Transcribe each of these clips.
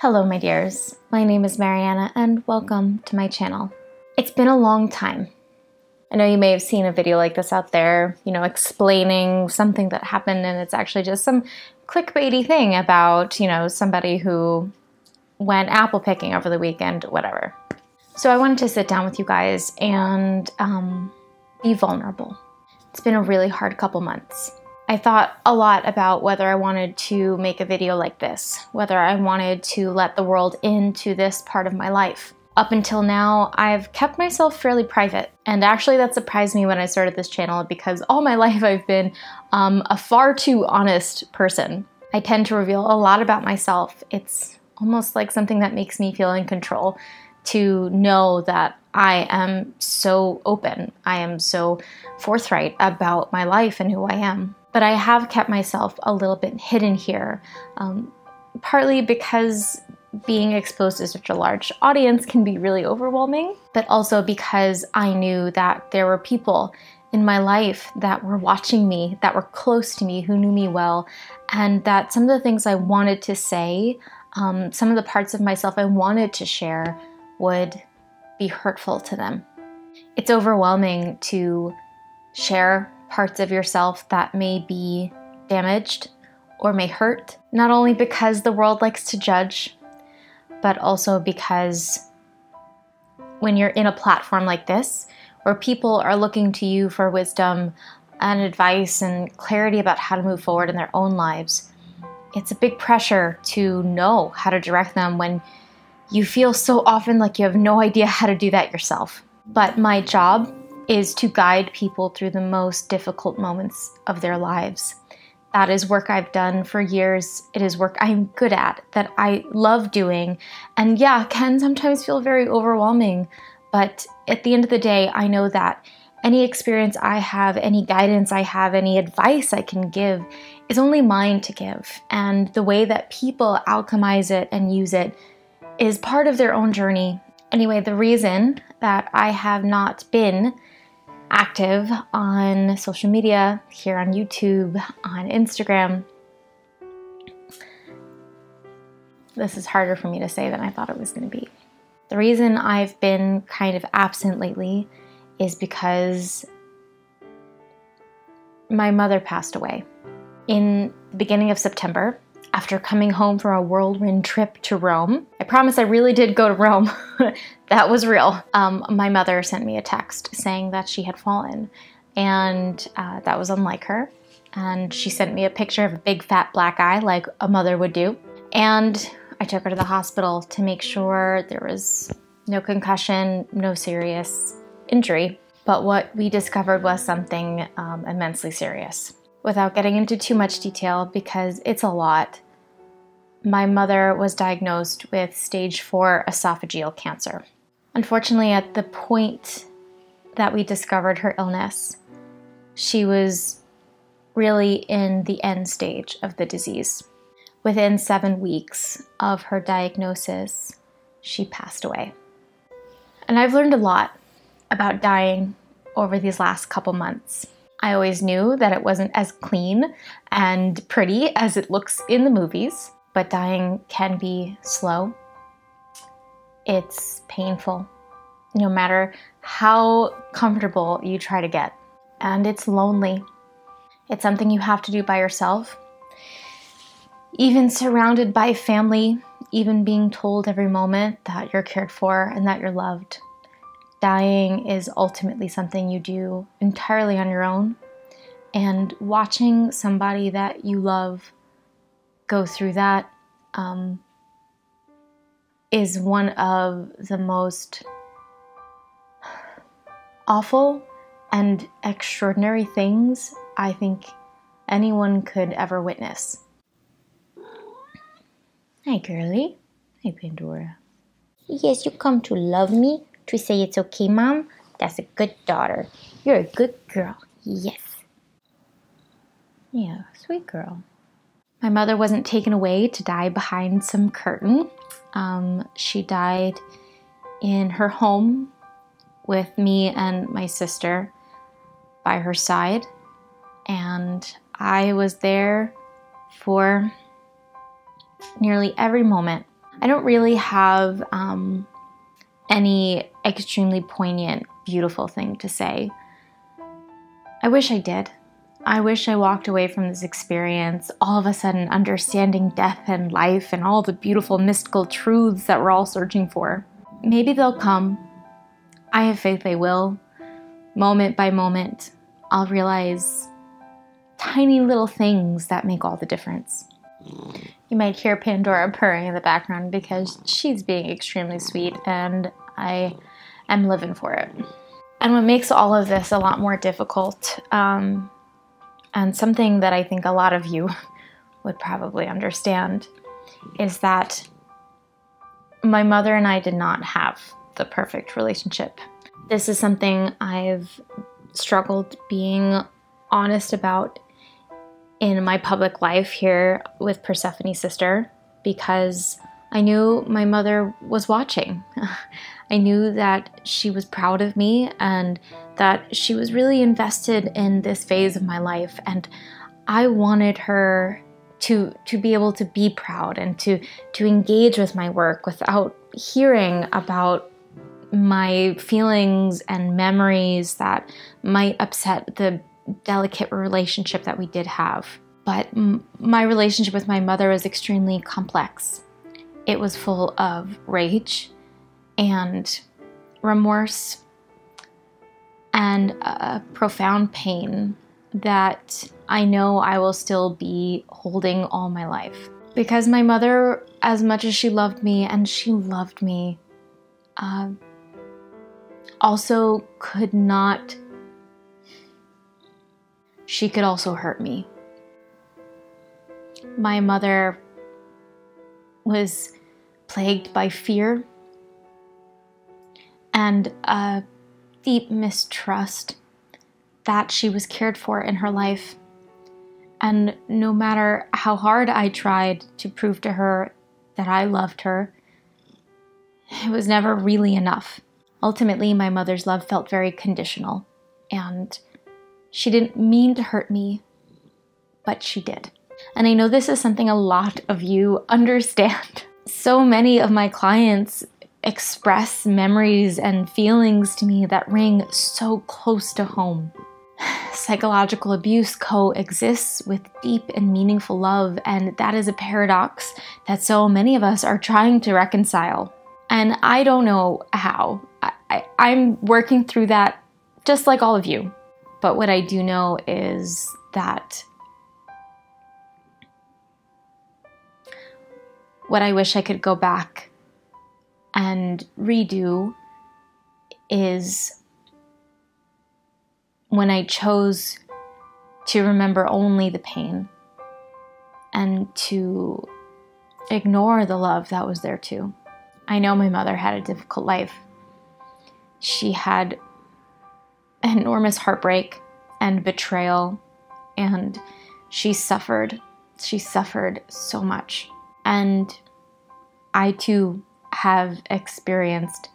Hello my dears, my name is Mariana and welcome to my channel. It's been a long time. I know you may have seen a video like this out there, explaining something that happened, and it's actually just some clickbaity thing about, somebody who went apple picking over the weekend, whatever. So I wanted to sit down with you guys and be vulnerable. It's been a really hard couple months. I thought a lot about whether I wanted to make a video like this, whether I wanted to let the world into this part of my life. Up until now, I've kept myself fairly private, and actually that surprised me when I started this channel because all my life I've been a far too honest person. I tend to reveal a lot about myself. It's almost like something that makes me feel in control, to know that I am so open, I am so forthright about my life and who I am. But I have kept myself a little bit hidden here, partly because being exposed to such a large audience can be really overwhelming, but also because I knew that there were people in my life that were watching me, that were close to me, who knew me well, and that some of the things I wanted to say, some of the parts of myself I wanted to share would be hurtful to them. It's overwhelming to share parts of yourself that may be damaged or may hurt, not only because the world likes to judge, but also because when you're in a platform like this, where people are looking to you for wisdom and advice and clarity about how to move forward in their own lives, it's a big pressure to know how to direct them when you feel so often like you have no idea how to do that yourself. But my job is to guide people through the most difficult moments of their lives. That is work I've done for years. It is work I'm good at, that I love doing. And yeah, can sometimes feel very overwhelming. But at the end of the day, I know that any experience I have, any guidance I have, any advice I can give is only mine to give. And the way that people alchemize it and use it is part of their own journey. Anyway, the reason that I have not been active on social media, here on YouTube, on Instagram. This is harder for me to say than I thought it was going to be. The reason I've been kind of absent lately is because my mother passed away in the beginning of September after coming home from a whirlwind trip to Rome. I promise I really did go to Rome. That was real. My mother sent me a text saying that she had fallen, and that was unlike her. And she sent me a picture of a big fat black eye like a mother would do. And I took her to the hospital to make sure there was no concussion, no serious injury. But what we discovered was something immensely serious. Without getting into too much detail, because it's a lot, my mother was diagnosed with stage 4 esophageal cancer. Unfortunately, at the point that we discovered her illness, she was really in the end stage of the disease. Within 7 weeks of her diagnosis, she passed away. And I've learned a lot about dying over these last couple months. I always knew that it wasn't as clean and pretty as it looks in the movies, but dying can be slow. It's painful, no matter how comfortable you try to get. And it's lonely. It's something you have to do by yourself. Even surrounded by family, even being told every moment that you're cared for and that you're loved. Dying is ultimately something you do entirely on your own, and watching somebody that you love go through that is one of the most awful and extraordinary things I think anyone could ever witness. Hi, girlie. Hi, Pandora. Yes, you come to love me? To say it's okay, Mom? That's a good daughter. You're a good girl. Yes. Yeah, sweet girl. My mother wasn't taken away to die behind some curtain. She died in her home with me and my sister by her side. And I was there for nearly every moment. I don't really have any extremely poignant, beautiful thing to say. I wish I did. I wish I walked away from this experience all of a sudden understanding death and life and all the beautiful mystical truths that we're all searching for. Maybe they'll come. I have faith they will. Moment by moment, I'll realize tiny little things that make all the difference. You might hear Pandora purring in the background because she's being extremely sweet and I am living for it. And what makes all of this a lot more difficult, and something that I think a lot of you would probably understand, is that my mother and I did not have the perfect relationship. This is something I've struggled being honest about in my public life here with Persephone's sister, because I knew my mother was watching. I knew that she was proud of me and that she was really invested in this phase of my life, and I wanted her to be able to be proud and to engage with my work without hearing about my feelings and memories that might upset the delicate relationship that we did have. But my relationship with my mother was extremely complex. It was full of rage and remorse and a profound pain that I know I will still be holding all my life. Because my mother, as much as she loved me, and she loved me, also could not, she could also hurt me. My mother was plagued by fear and a deep mistrust that she was cared for in her life. And no matter how hard I tried to prove to her that I loved her, it was never really enough. Ultimately, my mother's love felt very conditional, and she didn't mean to hurt me, but she did. And I know this is something a lot of you understand. So many of my clients express memories and feelings to me that ring so close to home. Psychological abuse coexists with deep and meaningful love, and that is a paradox that so many of us are trying to reconcile. And I don't know how. I'm working through that just like all of you. But what I do know is that what I wish I could go back and redo is when I chose to remember only the pain and to ignore the love that was there too. I know my mother had a difficult life. She had enormous heartbreak and betrayal, and she suffered. She suffered so much. And I too have experienced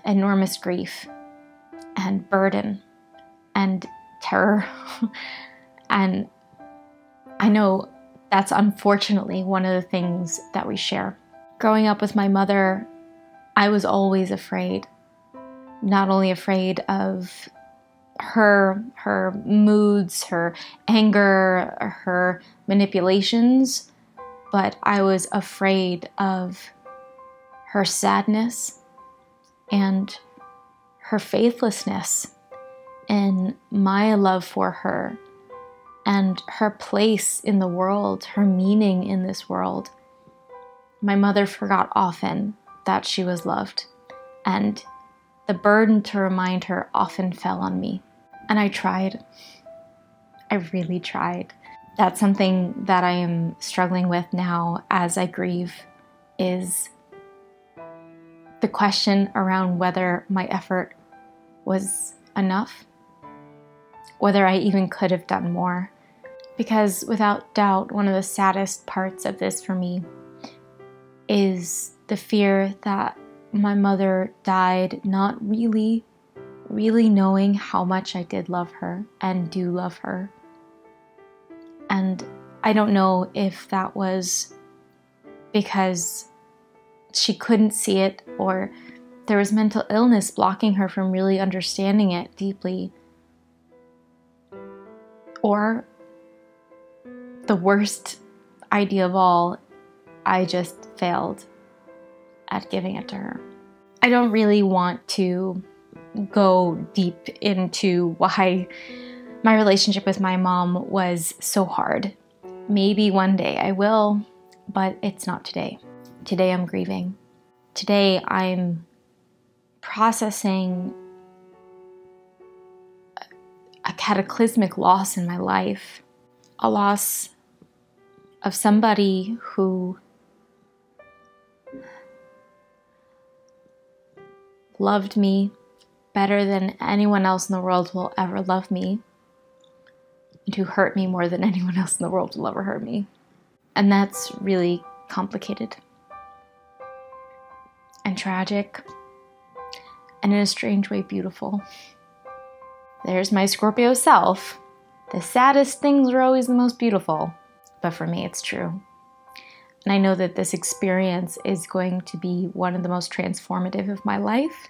enormous grief and burden and terror. And I know that's unfortunately one of the things that we share. Growing up with my mother, I was always afraid. Not only afraid of her moods, her anger, her manipulations, but I was afraid of her sadness and her faithlessness in my love for her and her place in the world, her meaning in this world. My mother forgot often that she was loved, and the burden to remind her often fell on me. And I tried. I really tried. That's something that I am struggling with now as I grieve, is the question around whether my effort was enough, whether I even could have done more. Because without doubt, one of the saddest parts of this for me is the fear that my mother died not really knowing how much I did love her and do love her. And I don't know if that was because she couldn't see it, or there was mental illness blocking her from really understanding it deeply. Or the worst idea of all, I just failed at giving it to her. I don't really want to go deep into why my relationship with my mom was so hard. Maybe one day I will, but it's not today. Today I'm grieving. Today I'm processing a cataclysmic loss in my life. A loss of somebody who loved me better than anyone else in the world will ever love me, and who hurt me more than anyone else in the world will ever hurt me. And that's really complicated and tragic, and in a strange way beautiful. There's my Scorpio self. The saddest things are always the most beautiful. But for me, it's true. And I know that this experience is going to be one of the most transformative of my life,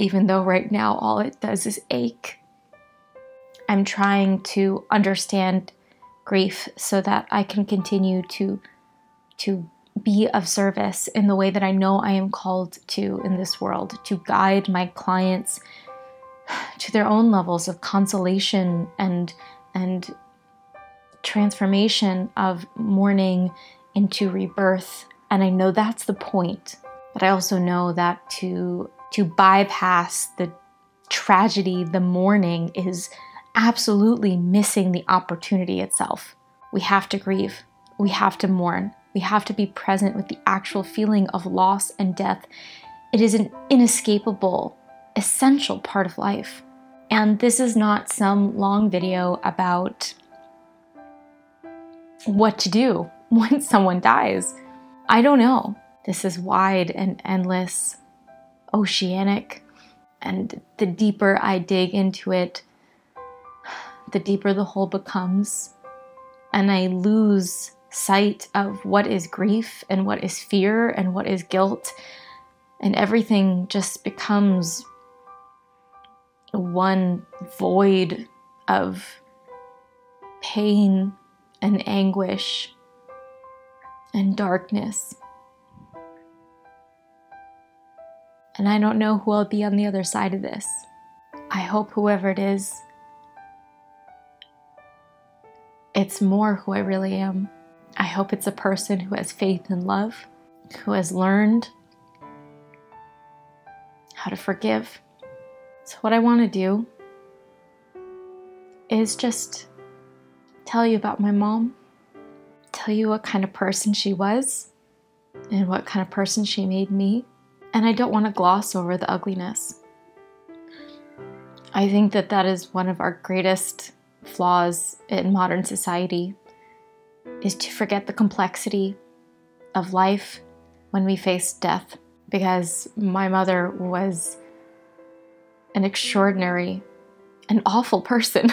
even though right now all it does is ache. I'm trying to understand grief so that I can continue to be of service in the way that I know I am called to in this world, to guide my clients to their own levels of consolation and transformation of mourning into rebirth. And I know that's the point, but I also know that to bypass the tragedy, the mourning, is absolutely missing the opportunity itself. We have to grieve. We have to mourn. We have to be present with the actual feeling of loss and death. It is an inescapable, essential part of life. And this is not some long video about what to do when someone dies. I don't know. This is wide and endless, oceanic, and the deeper I dig into it, the deeper the hole becomes, and I lose sight of what is grief and what is fear and what is guilt, and everything just becomes one void of pain and anguish and darkness. And I don't know who I'll be on the other side of this. I hope whoever it is, it's more who I really am. I hope it's a person who has faith and love, who has learned how to forgive. So what I want to do is just tell you about my mom, tell you what kind of person she was and what kind of person she made me. And I don't want to gloss over the ugliness. I think that that is one of our greatest flaws in modern society, is to forget the complexity of life when we face death. Because my mother was an extraordinary, an awful person.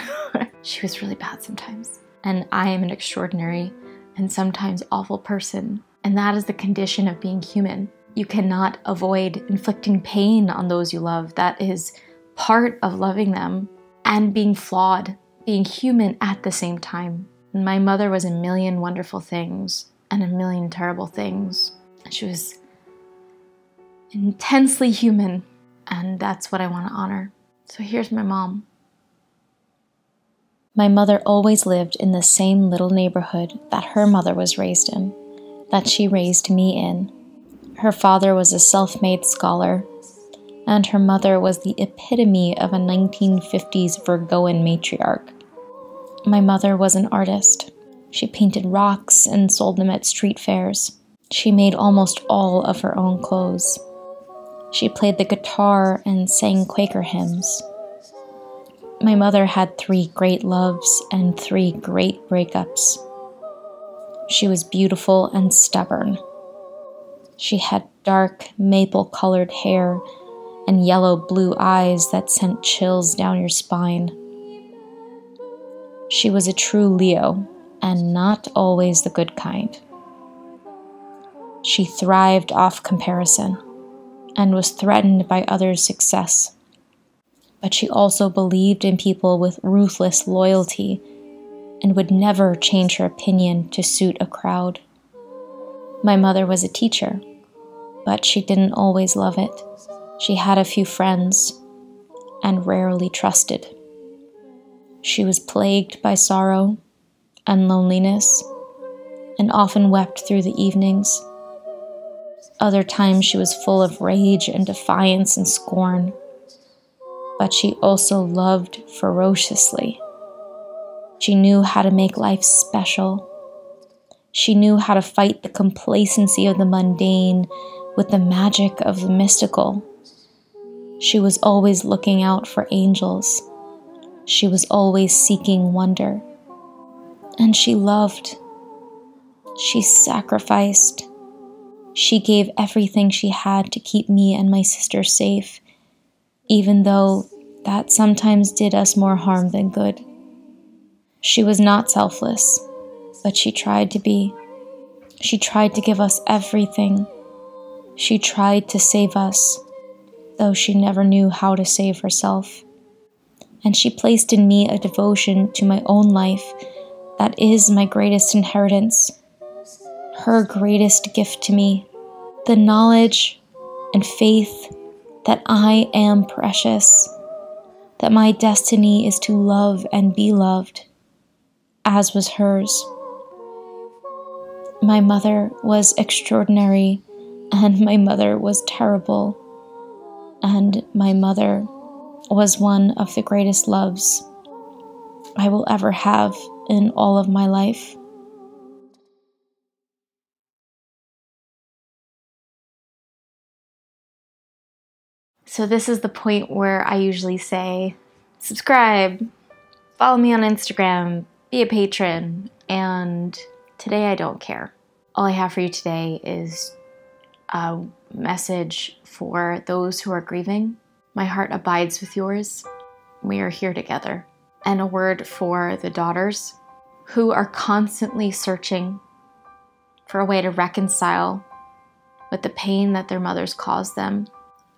She was really bad sometimes. And I am an extraordinary and sometimes awful person. And that is the condition of being human. You cannot avoid inflicting pain on those you love. That is part of loving them and being flawed, being human at the same time. And my mother was a million wonderful things and a million terrible things. She was intensely human, and that's what I want to honor. So here's my mom. My mother always lived in the same little neighborhood that her mother was raised in, that she raised me in. Her father was a self-made scholar, and her mother was the epitome of a 1950s Virgoan matriarch. My mother was an artist. She painted rocks and sold them at street fairs. She made almost all of her own clothes. She played the guitar and sang Quaker hymns. My mother had 3 great loves and 3 great breakups. She was beautiful and stubborn. She had dark, maple-colored hair and yellow-blue eyes that sent chills down your spine. She was a true Leo, and not always the good kind. She thrived off comparison and was threatened by others' success. But she also believed in people with ruthless loyalty and would never change her opinion to suit a crowd. My mother was a teacher, but she didn't always love it. She had a few friends and rarely trusted. She was plagued by sorrow and loneliness and often wept through the evenings. Other times she was full of rage and defiance and scorn, but she also loved ferociously. She knew how to make life special. She knew how to fight the complacency of the mundane with the magic of the mystical. She was always looking out for angels. She was always seeking wonder. And she loved. She sacrificed. She gave everything she had to keep me and my sister safe, even though that sometimes did us more harm than good. She was not selfless, but she tried to be. She tried to give us everything. She tried to save us, though she never knew how to save herself. And she placed in me a devotion to my own life that is my greatest inheritance, her greatest gift to me, the knowledge and faith that I am precious, that my destiny is to love and be loved, as was hers. My mother was extraordinary, and my mother was terrible, and my mother was one of the greatest loves I will ever have in all of my life. So this is the point where I usually say, subscribe, follow me on Instagram, be a patron, and today I don't care. All I have for you today is a message for those who are grieving. My heart abides with yours. We are here together. And a word for the daughters who are constantly searching for a way to reconcile with the pain that their mothers caused them.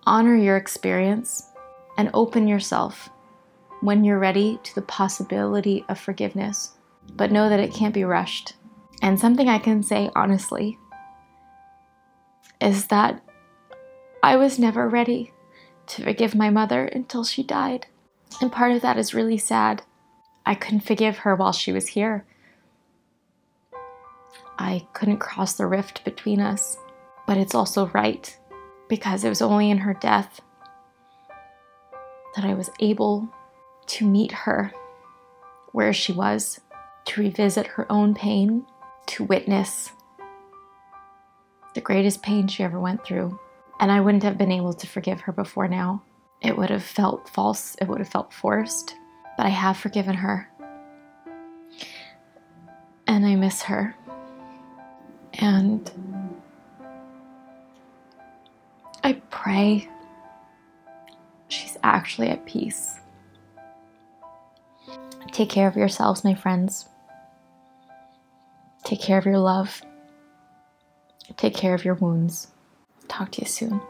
Honor your experience and open yourself when you're ready to the possibility of forgiveness. But know that it can't be rushed. And something I can say honestly is that I was never ready to forgive my mother until she died. And part of that is really sad. I couldn't forgive her while she was here. I couldn't cross the rift between us. But it's also right, because it was only in her death that I was able to meet her where she was, to revisit her own pain, to witness the greatest pain she ever went through. And I wouldn't have been able to forgive her before now. It would have felt false. It would have felt forced. But I have forgiven her. And I miss her. And I pray she's actually at peace. Take care of yourselves, my friends. Take care of your love. Take care of your wounds. Talk to you soon.